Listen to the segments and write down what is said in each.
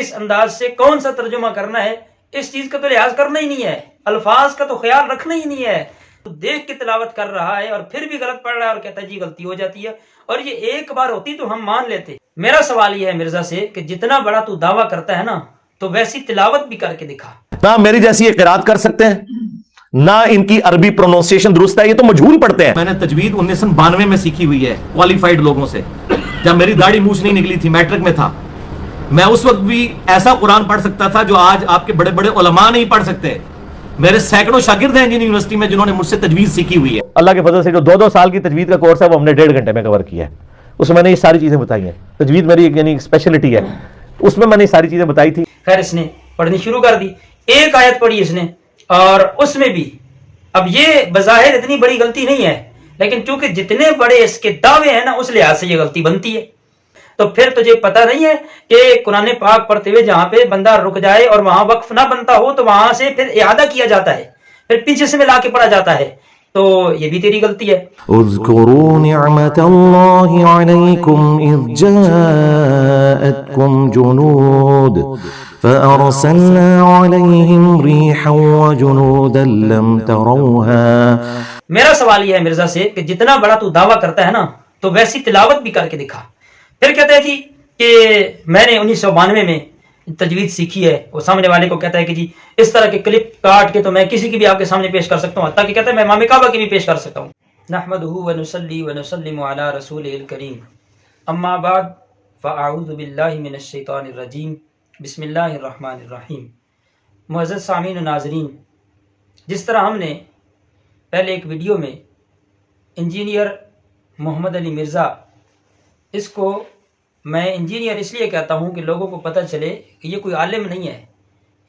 کس انداز سے کون سا ترجمہ کرنا ہے، اس چیز کا تو لحاظ کرنا ہی نہیں ہے، الفاظ کا تو خیال رکھنا ہی نہیں ہے. دیکھ کے تلاوت کر رہا ہے اور پھر بھی غلط پڑھ رہا ہے اور کہتا ہے جی غلطی ہو جاتی ہے، اور یہ ایک بار ہوتی تو ہم مان لیتے. میرا سوال یہ ہے مرزا سے کہ جتنا بڑا تو دعویٰ کرتا ہے نا تو ویسی تلاوت بھی کر کے دکھا. نہ میری جیسی یہ قرات کر سکتے ہیں، نہ ان کی عربی پروننسیشن درست ہے، یہ تو مجہول پڑھتے ہیں. میں نے تجوید 1992 میں سیکھی ہوئی ہے کوالیفائڈ لوگوں سے، جب میری داڑھی مونچھ نہیں نکلی تھی، میٹرک میں تھا. میں اس وقت بھی ایسا قرآن پڑھ سکتا تھا جو آج آپ کے بڑے بڑے علماء نہیں پڑھ سکتے. میرے سینکڑوں شاگرد ہیں انجینئرنگ یونیورسٹی میں جنہوں نے مجھ سے تجوید سیکھی ہوئی ہے. اللہ کے فضل سے جو 2 سال کی تجوید کا کورس ہے وہ ہم نے 1.5 گھنٹے میں کور کیا ہے. اس میں نے یہ ساری چیزیں بتائی ہیں. تجوید میری یعنی اسپیشلٹی ہے، اس میں نے یہ ساری چیزیں بتائی تھی. خیر اس نے پڑھنی شروع کر دی، ایک آیت پڑھی اس نے، اور اس میں بھی اب یہ بظاہر اتنی بڑی غلطی نہیں ہے، لیکن چونکہ جتنے بڑے اس کے دعوے ہیں نا اس لحاظ سے یہ غلطی بنتی ہے. تو پھر تجھے پتہ نہیں ہے کہ قرآن پاک پڑھتے ہوئے جہاں پہ بندہ رک جائے اور وہاں وقف نہ بنتا ہو تو وہاں سے پھر اعادہ کیا جاتا ہے، پھر پیچھے سے ملا کے پڑھا جاتا ہے. تو یہ بھی تیری غلطی ہے. اذکروا نعمت اللہ علیکم اذ جاءتکم جنود فأرسلنا علیہم ریحا وجنودا لم تروها. میرا سوال یہ ہے مرزا سے کہ جتنا بڑا تو دعویٰ کرتا ہے نا تو ویسی تلاوت بھی کر کے دکھا. پھر کہتا ہے جی کہ میں نے 1992 میں تجوید سیکھی ہے. وہ سامنے والے کو کہتا ہے کہ جی اس طرح کے کلپ کاٹ کے تو میں کسی کی بھی آپ کے سامنے پیش کر سکتا ہوں، حتیٰ کہ کہتا ہے میں امام کعبہ کی بھی پیش کر سکتا ہوں. نحمدہ ونصلی ونسلم علی رسولہ الکریم، اما بعد فاعوذ باللہ من الشیطان الرجیم، بسم اللہ الرحمن الرحیم. معزز سامعین و ناظرین، جس طرح ہم نے پہلے ایک ویڈیو میں انجینئر محمد علی مرزا، اس کو میں انجینئر اس لیے کہتا ہوں کہ لوگوں کو پتہ چلے کہ یہ کوئی عالم نہیں ہے،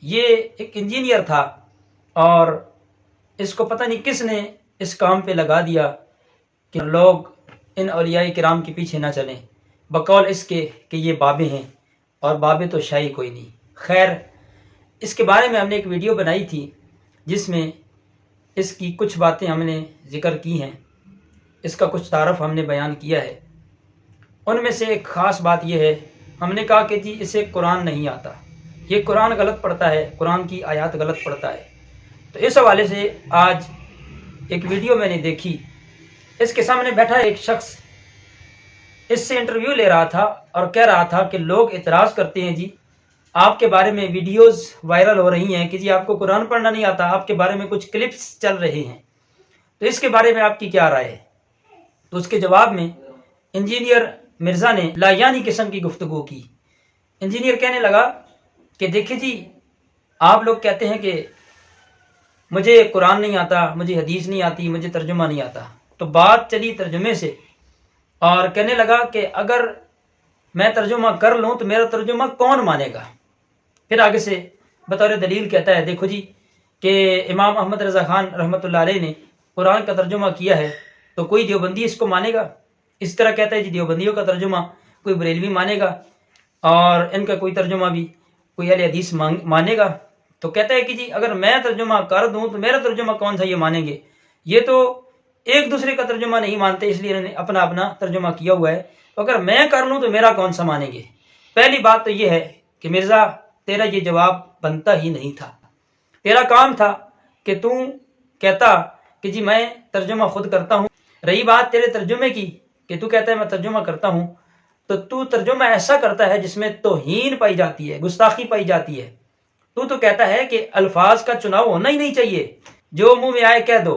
یہ ایک انجینئر تھا اور اس کو پتہ نہیں کس نے اس کام پہ لگا دیا کہ لوگ ان اولیاء کرام کے پیچھے نہ چلیں بقول اس کے کہ یہ بابے ہیں، اور بابے تو شاہی کوئی نہیں. خیر اس کے بارے میں ہم نے ایک ویڈیو بنائی تھی جس میں اس کی کچھ باتیں ہم نے ذکر کی ہیں، اس کا کچھ تعارف ہم نے بیان کیا ہے. ان میں سے ایک خاص بات یہ ہے، ہم نے کہا کہ جی اسے قرآن نہیں آتا، یہ قرآن غلط پڑھتا ہے، قرآن کی آیات غلط پڑھتا ہے. تو اس حوالے سے آج ایک ویڈیو میں نے دیکھی، اس کے سامنے بیٹھا ایک شخص اس سے انٹرویو لے رہا تھا اور کہہ رہا تھا کہ لوگ اعتراض کرتے ہیں جی آپ کے بارے میں ویڈیوز وائرل ہو رہی ہیں کہ جی آپ کو قرآن پڑھنا نہیں آتا، آپ کے بارے میں کچھ کلپس چل رہے ہیں، تو اس کے بارے میں آپ کی کیا رائے ہے؟ تو اس کے جواب میں انجینئر مرزا نے لایانی قسم کی گفتگو کی. انجینئر کہنے لگا کہ دیکھیں جی آپ لوگ کہتے ہیں کہ مجھے قرآن نہیں آتا، مجھے حدیث نہیں آتی، مجھے ترجمہ نہیں آتا. تو بات چلی ترجمے سے اور کہنے لگا کہ اگر میں ترجمہ کر لوں تو میرا ترجمہ کون مانے گا؟ پھر آگے سے بطور دلیل کہتا ہے دیکھو جی کہ امام احمد رضا خان رحمۃ اللہ علیہ نے قرآن کا ترجمہ کیا ہے تو کوئی دیوبندی اس کو مانے گا. اس طرح کہتا ہے جی دیوبندیوں کا ترجمہ کوئی بریلوی مانے گا اور ان کا کوئی ترجمہ بھی کوئی اہل حدیث مانے گا. تو کہتا ہے کہ جی اگر میں ترجمہ کر دوں تو میرا ترجمہ کون سا یہ مانیں گے؟ یہ تو ایک دوسرے کا ترجمہ نہیں مانتے، اس لیے انہوں نے اپنا اپنا ترجمہ کیا ہوا ہے. تو اگر میں کر لوں تو میرا کون سا مانیں گے؟ پہلی بات تو یہ ہے کہ مرزا تیرا یہ جواب بنتا ہی نہیں تھا. تیرا کام تھا کہ تو کہتا کہ جی میں ترجمہ خود کرتا ہوں. رہی بات تیرے ترجمے کی کہ تو کہتا ہے میں ترجمہ کرتا ہوں، تو ترجمہ ایسا کرتا ہے جس میں توہین پائی جاتی ہے، گستاخی پائی جاتی ہے. تو کہتا ہے کہ الفاظ کا چناؤ ہونا ہی نہیں چاہیے، جو منہ میں آئے کہہ دو.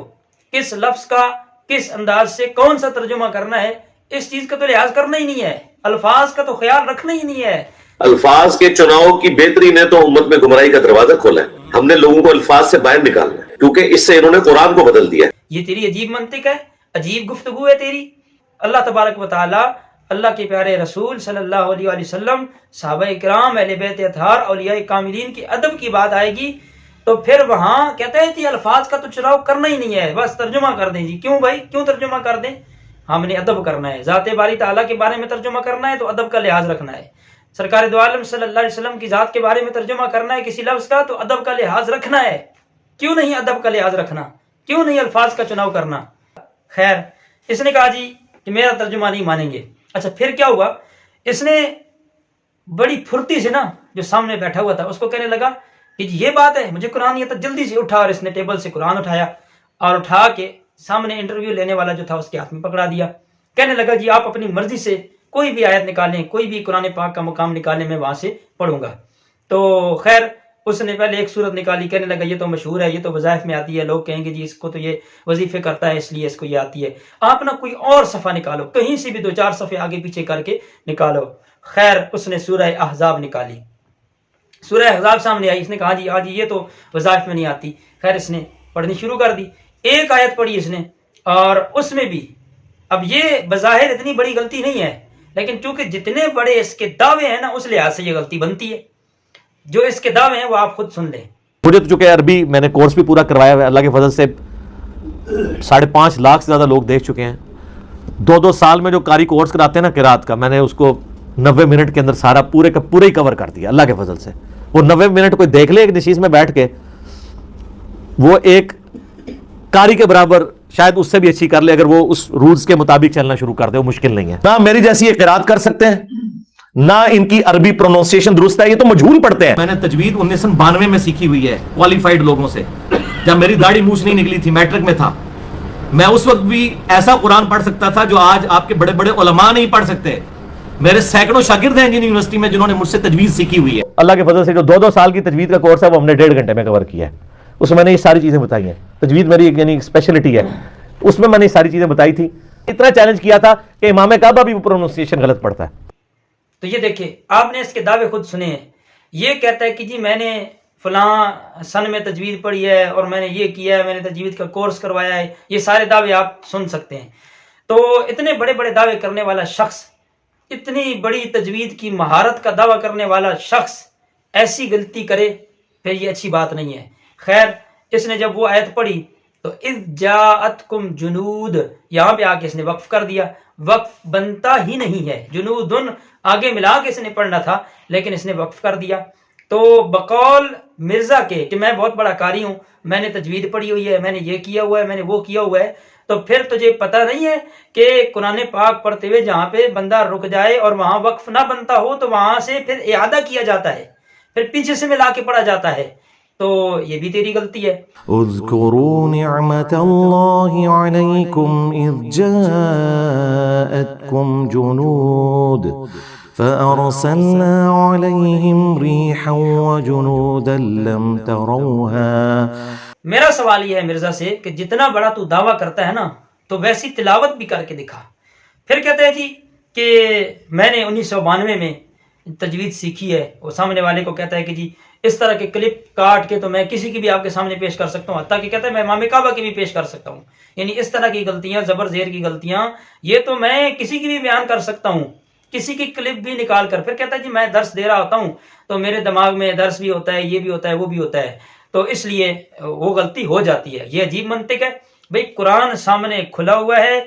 کس لفظ کا کس انداز سے کون سا ترجمہ کرنا ہے اس چیز کا تو لحاظ کرنا ہی نہیں ہے، الفاظ کا تو خیال رکھنا ہی نہیں ہے. الفاظ کے چناؤ کی بہتری نے تو امت میں گمراہی کا دروازہ کھولا ہے. ہم نے لوگوں کو الفاظ سے باہر نکالنا ہے کیونکہ اس سے انہوں نے قرآن کو بدل دیا. یہ تیری عجیب منطق ہے، عجیب گفتگو ہے تیری. اللہ تبارک و تعالی، اللہ کے پیارے رسول صلی اللہ علیہ وآلہ وسلم، صحابہ کرام، اہل بیت اطہار، اولیاء کاملین کی ادب کی بات آئے گی تو پھر وہاں کہتے ہیں کہ الفاظ کا تو چناؤ کرنا ہی نہیں ہے، بس ترجمہ کر دیں. جی کیوں بھائی، کیوں ترجمہ کر دیں؟ ہم نے ادب کرنا ہے، ذات باری تعالیٰ کے بارے میں ترجمہ کرنا ہے تو ادب کا لحاظ رکھنا ہے. سرکار دو عالم صلی اللہ علیہ وسلم کی ذات کے بارے میں ترجمہ کرنا ہے کسی لفظ کا تو ادب کا لحاظ رکھنا ہے. کیوں نہیں ادب کا لحاظ رکھنا؟ کیوں نہیں الفاظ کا چناؤ کرنا؟ خیر اس نے کہا جی کہ میرا ترجمہ نہیں مانیں گے. اچھا پھر کیا ہوا؟ اس نے بڑی پھرتی سے نا جو سامنے بیٹھا ہوا تھا اس کو کہنے لگا کہ جی یہ بات ہے، مجھے قرآن نہیں آتا، جلدی سے اٹھا، اور اس نے ٹیبل سے قرآن اٹھایا اور اٹھا کے سامنے انٹرویو لینے والا جو تھا اس کے ہاتھ میں پکڑا دیا. کہنے لگا جی آپ اپنی مرضی سے کوئی بھی آیت نکالیں، کوئی بھی قرآن پاک کا مقام نکالیں، میں وہاں سے پڑھوں گا. تو خیر اس نے پہلے ایک صورت نکالی، کہنے لگا یہ تو مشہور ہے، یہ تو وظائف میں آتی ہے، لوگ کہیں گے جی اس کو تو یہ وظیفے کرتا ہے اس لیے اس کو یہ آتی ہے. آپ نا کوئی اور صفحہ نکالو، کہیں سے بھی 2-4 صفحے آگے پیچھے کر کے نکالو. خیر اس نے سورہ احزاب نکالی، سورہ احزاب سامنے آئی، اس نے کہا جی یہ تو وظائف میں نہیں آتی. خیر اس نے پڑھنی شروع کر دی، ایک آیت پڑھی اس نے، اور اس میں بھی اب یہ بظاہر اتنی بڑی غلطی نہیں ہے، لیکن چونکہ جتنے بڑے اس کے دعوے ہیں نا اس لحاظ سے یہ غلطی بنتی ہے. جو اس کے دعوے ہیں وہ آپ خود سن لیں. مجھے تو چونکہ عربی میں نے کورس بھی پورا کروایا ہوا ہے، اللہ کے فضل سے 5.5 لاکھ سے زیادہ لوگ دیکھ چکے ہیں. 2 سال میں جو قاری کورس کراتے ہیں نا قرات کا، میں نے اس کو 90 منٹ کے اندر سارا پورے کا پورا ہی کور کر دیا اللہ کے فضل سے. وہ 90 منٹ کوئی دیکھ لے ایک نشیز میں بیٹھ کے، وہ ایک قاری کے برابر شاید اس سے بھی اچھی کر لے اگر وہ اس رولز کے مطابق چلنا شروع کر دے. وہ مشکل نہیں ہے. نہ میری جیسی یہ قرات کر سکتے ہیں، نہ ان کی عربی پروننسیشن درست ہے، یہ تو مجہول پڑھتے ہیں. میں نے تجوید 1992 میں سیکھی ہوئی ہے کوالیفائڈ لوگوں سے، جب میری داڑھی مونچھ نہیں نکلی تھی، میٹرک میں تھا. میں اس وقت بھی ایسا قرآن پڑھ سکتا تھا جو آج آپ کے بڑے بڑے علماء نہیں پڑھ سکتے. میرے سینکڑوں شاگرد ہیں انجینئرنگ یونیورسٹی میں جنہوں نے مجھ سے تجوید سیکھی ہوئی ہے. اللہ کے فضل سے جو 2 سال کی تجوید کا کورس ہے وہ ہم نے 1.5 گھنٹے میں کور کیا ہے. اس میں نے یہ ساری چیزیں بتائی ہیں. تجوید میری یعنی اسپیشلٹی ہے، اس میں نے یہ ساری چیزیں بتائی تھی. اتنا چیلنج کیا تھا کہ امام کعبہ بھی پروننسیشن غلط پڑھتا ہے. تو یہ دیکھیں آپ نے اس کے دعوے خود سنے ہیں. یہ کہتا ہے کہ جی میں نے فلاں سن میں تجوید پڑھی ہے اور میں نے یہ کیا ہے، میں نے تجوید کا کورس کروایا ہے. یہ سارے دعوے آپ سن سکتے ہیں. تو اتنے بڑے بڑے دعوے کرنے والا شخص، اتنی بڑی تجوید کی مہارت کا دعویٰ کرنے والا شخص ایسی غلطی کرے پھر یہ اچھی بات نہیں ہے. خیر اس نے جب وہ آیت پڑھی تو اذ جاءتکم جنود، یہاں پہ آ کے اس نے وقف کر دیا. وقف بنتا ہی نہیں ہے، جنودن آگے ملا کے اس نے پڑھنا تھا لیکن اس نے وقف کر دیا. تو بقول مرزا کے کہ میں بہت بڑا قاری ہوں، میں نے تجوید پڑھی ہوئی ہے، میں نے یہ کیا ہوا ہے، میں نے وہ کیا ہوا ہے، تو پھر تجھے پتہ نہیں ہے کہ قرآن پاک پڑھتے ہوئے جہاں پہ بندہ رک جائے اور وہاں وقف نہ بنتا ہو تو وہاں سے پھر اعادہ کیا جاتا ہے، پھر پیچھے سے ملا کے پڑھا جاتا ہے. تو یہ بھی تیری غلطی ہے. اذکروا نعمت اللہ علیکم اذ جاءتکم جنود فأرسلنا علیہم ریحا وجنودا لم تروها. میرا سوال یہ ہے مرزا سے کہ جتنا بڑا تو دعویٰ کرتا ہے نا تو ویسی تلاوت بھی کر کے دکھا. پھر کہتا ہے جی کہ میں نے 1992 میں تجوید سیکھی ہے. وہ سامنے والے کو کہتا ہے کہ جی اس طرح کے کلپ کاٹ کے تو میں کسی کی بھی آپ کے سامنے پیش کر سکتا ہوں، حتیٰ کہ کہتا ہے میں امام کعبہ کی بھی پیش کر سکتا ہوں. یعنی اس طرح کی غلطیاں، زبر زیر کی غلطیاں، یہ تو میں کسی کی بھی بیان کر سکتا ہوں، کسی کی کلپ بھی نکال کر. پھر کہتا ہے جی میں درس دے رہا ہوتا ہوں تو میرے دماغ میں درس بھی ہوتا ہے، یہ بھی ہوتا ہے، وہ بھی ہوتا ہے، تو اس لیے وہ غلطی ہو جاتی ہے. یہ عجیب منطق ہے بھئی. قرآن سامنے کھلا ہوا ہے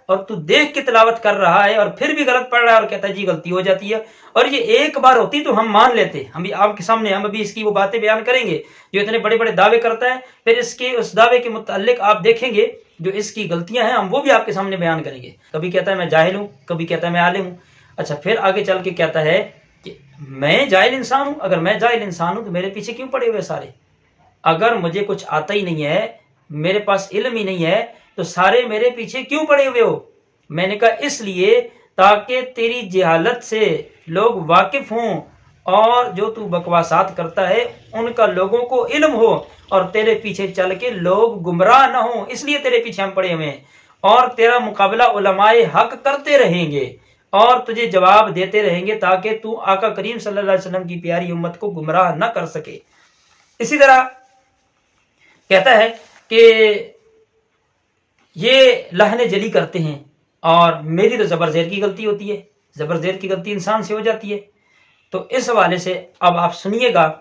اور تو دیکھ کے تلاوت کر رہا ہے اور پھر بھی غلط پڑھ رہا ہے اور کہتا ہے جی غلطی ہو جاتی ہے. اور یہ ایک بار ہوتی تو ہم مان لیتے. ہم بھی آپ کے سامنے ہم ابھی اس کی وہ باتیں بیان کریں گے جو اتنے بڑے بڑے دعوے کرتا ہے. پھر اس کے اس دعوے کے متعلق آپ دیکھیں گے جو اس کی غلطیاں ہیں ہم وہ بھی آپ کے سامنے بیان کریں گے. کبھی کہتا ہے میں جاہل ہوں، کبھی کہتا ہے میں عالم ہوں. اچھا پھر آگے چل کے کہتا ہے کہ میں جاہل انسان ہوں. اگر میں جاہل انسان ہوں تو میرے پیچھے کیوں پڑے ہوئے سارے؟ اگر مجھے کچھ آتا ہی نہیں ہے، میرے پاس علم ہی نہیں ہے، تو سارے میرے پیچھے کیوں پڑے ہوئے ہو؟ میں نے کہا اس لیے تاکہ تیری جہالت سے لوگ واقف ہوں اور جو تو بکواسات کرتا ہے ان کا لوگوں کو علم ہو اور تیرے پیچھے چل کے لوگ گمراہ نہ ہوں. اس لیے تیرے پیچھے ہم پڑے ہوئے ہیں اور تیرا مقابلہ علماء حق کرتے رہیں گے اور تجھے جواب دیتے رہیں گے تاکہ تو آقا کریم صلی اللہ علیہ وسلم کی پیاری امت کو گمراہ نہ کر سکے. اسی طرح کہتا ہے کہ یہ لہن جلی کرتے ہیں اور میری تو زبر زیر کی غلطی ہوتی ہے. زبر زیر کی غلطی انسان سے ہو جاتی ہے. تو اس حوالے سے اب آپ سنیے گا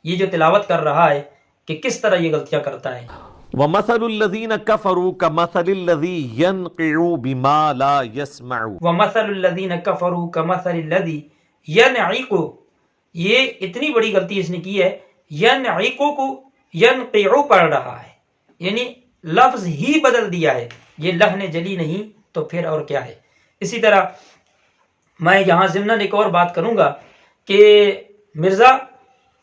یہ جو تلاوت کر رہا ہے کہ کس طرح یہ غلطیاں کرتا ہے. وَمَثَلُ الَّذِينَ كَفَرُوا كَمَثَلِ الَّذِي يَنْقِعُ بِمَا لَا يَسْمَعُ. وَمَثَلُ الَّذِينَ كَفَرُوا كَمَثَلِ الَّذِي يَنْعِقُ. یہ اتنی بڑی غلطی اس نے کی ہے. يَنْعِقُ کو يَنْقِعُ پڑھ رہا ہے، یعنی لفظ ہی بدل دیا ہے. یہ لہن جلی نہیں تو پھر اور کیا ہے. اسی طرح میں یہاں ضمناً ایک اور بات کروں گا کہ مرزا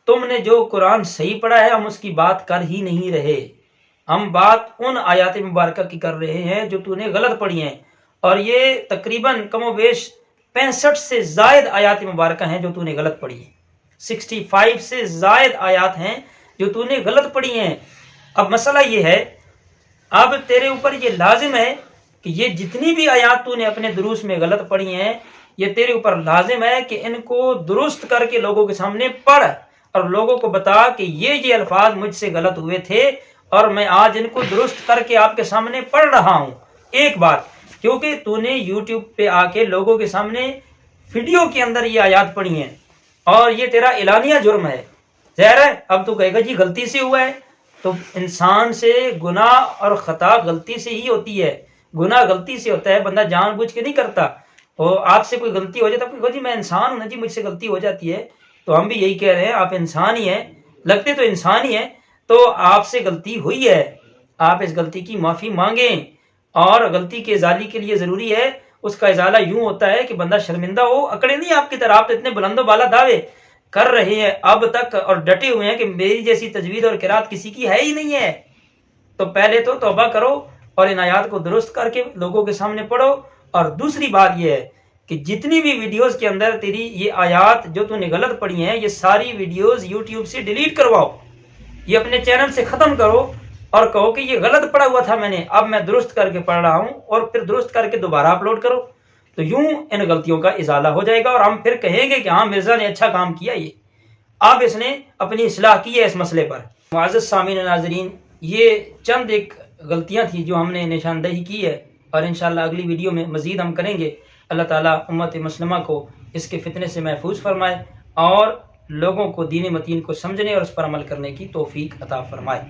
تم نے جو قرآن صحیح پڑھا ہے ہم اس کی بات کر ہی نہیں رہے، ہم بات ان آیات مبارکہ کی کر رہے ہیں جو تو نے غلط پڑھی ہیں، اور یہ تقریباً کم و بیش 65 سے زائد آیات مبارکہ ہیں جو تو نے غلط پڑھی ہیں، 65 سے زائد آیات ہیں جو تو نے غلط پڑھی ہیں۔ اب مسئلہ یہ ہے، اب تیرے اوپر یہ لازم ہے کہ یہ جتنی بھی آیات تو نے اپنے دروس میں غلط پڑھی ہیں، یہ تیرے اوپر لازم ہے کہ ان کو درست کر کے لوگوں کے سامنے پڑھ اور لوگوں کو بتا کہ یہ الفاظ مجھ سے غلط ہوئے تھے اور میں آج ان کو درست کر کے آپ کے سامنے پڑھ رہا ہوں۔ ایک بات، کیونکہ تو نے یوٹیوب پہ آ کے لوگوں کے سامنے ویڈیو کے اندر یہ آیات پڑھی ہیں اور یہ تیرا اعلانیہ جرم ہے، ظاہر ہے اب تو کہے گا جی غلطی سے ہوا ہے، تو انسان سے گناہ اور خطا غلطی سے ہی ہوتی ہے، گناہ غلطی سے ہوتا ہے، بندہ جان بوجھ کے نہیں کرتا۔ اور آپ سے کوئی غلطی ہو جاتا ہے، جی میں انسان ہوں نا جی، مجھ سے غلطی ہو جاتی ہے، تو ہم بھی یہی کہہ رہے ہیں آپ انسان ہی ہیں، لگتے تو انسان ہی ہیں، تو آپ سے غلطی ہوئی ہے، آپ اس غلطی کی معافی مانگیں، اور غلطی کے ازالے کے لیے ضروری ہے، اس کا ازالہ یوں ہوتا ہے کہ بندہ شرمندہ ہو، اکڑے نہیں آپ کی طرح، آپ تو اتنے بلند و بالا دعوے کر رہے ہیں اب تک اور ڈٹے ہوئے ہیں کہ میری جیسی تجوید اور قرات کسی کی ہے ہی نہیں ہے، تو پہلے تو توبہ کرو اور ان آیات کو درست کر کے لوگوں کے سامنے پڑھو۔ اور دوسری بات یہ ہے کہ جتنی بھی ویڈیوز کے اندر تیری یہ آیات جو تو نے غلط پڑھی ہیں، یہ ساری ویڈیوز یوٹیوب سے ڈیلیٹ کرواؤ، یہ اپنے چینل سے ختم کرو اور کہو کہ یہ غلط پڑھا ہوا تھا میں نے، اب میں درست کر کے پڑھ رہا ہوں، اور پھر درست کر کے دوبارہ اپلوڈ کرو، تو یوں ان غلطیوں کا ازالہ ہو جائے گا اور ہم پھر کہیں گے کہ ہاں مرزا نے اچھا کام کیا، یہ اب اس نے اپنی اصلاح کی ہے اس مسئلے پر۔ معزز سامعین ناظرین، یہ چند ایک غلطیاں تھیں جو ہم نے نشاندہی کی ہے، اور انشاءاللہ اگلی ویڈیو میں مزید ہم کریں گے۔ اللہ تعالیٰ امت مسلمہ کو اس کے فتنے سے محفوظ فرمائے اور لوگوں کو دین متین کو سمجھنے اور اس پر عمل کرنے کی توفیق عطا فرمائے۔